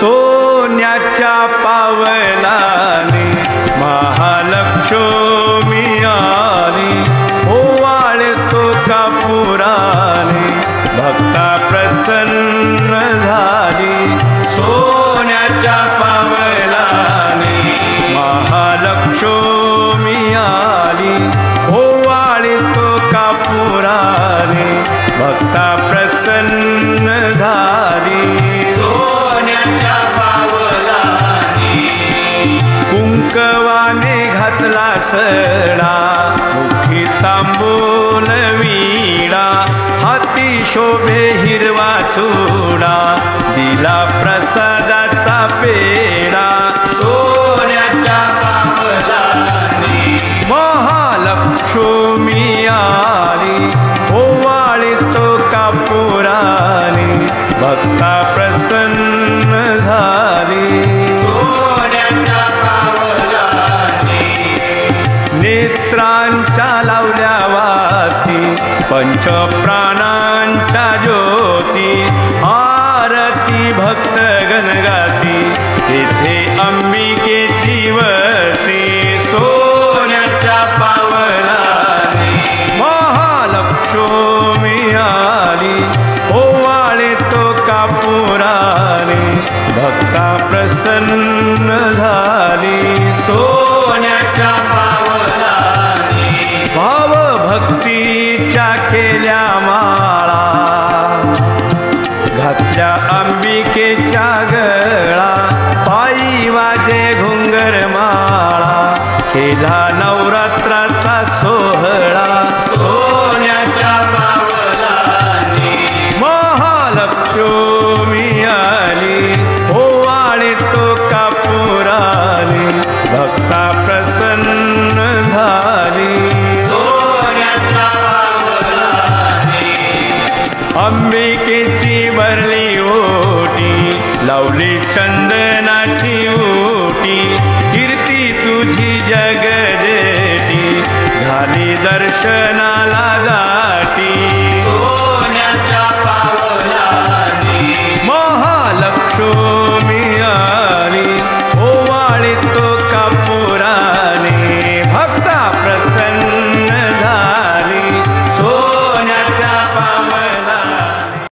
सोन्याच्या पावलाने महालक्ष्मी आली, ओवाळतो कापुराने भक्ता प्रसन्न झाली। सोन्याच्या पावलाने महालक्ष्मी आली, ओवाळतो कापुराने भक्ता प्रसन्न झाली। सोन्याच्या पावलाने कुंकवाने घातला सडा, मुठी तांबूल वीणा, हाती शोभे हिरवा चुडा, दिला प्रसादाचा पेडा। सोन्याच्या पावलाने महालक्ष्मी आली, ओवाळतो कापुराने भक्ता प्रसन्न झाली। सोन्याच्या पावलाने नेत्रांच्या लावल्या वाती, पंचप्राणांच्या ज्योती, आरती भक्त गणगाती, तेथे अंबिकेची वरती। सोन्याच्या पावलाने महालक्ष्मी आली, ओवाळतो कापुराने भक्ता प्रसन्न झाली। सोन्याच्या पावलाने भाव भक्तीच्या केल्या माळा, घातल्या अंबिकेच्या गळा, पायी वाजे घुंगर माळा, केला नवरात्राचा सोहळा। सोन्याच्या पावलाने महालक्ष्मी आली, ओवाळतो कापुराने भक्ता प्रसन्न झाली। सोन्याच्या पावलाने अंबिकेची भरली ओटी, लावली चंदनाची ओटी, कीर्ती तुझी जगजेटी, झाली दर्शना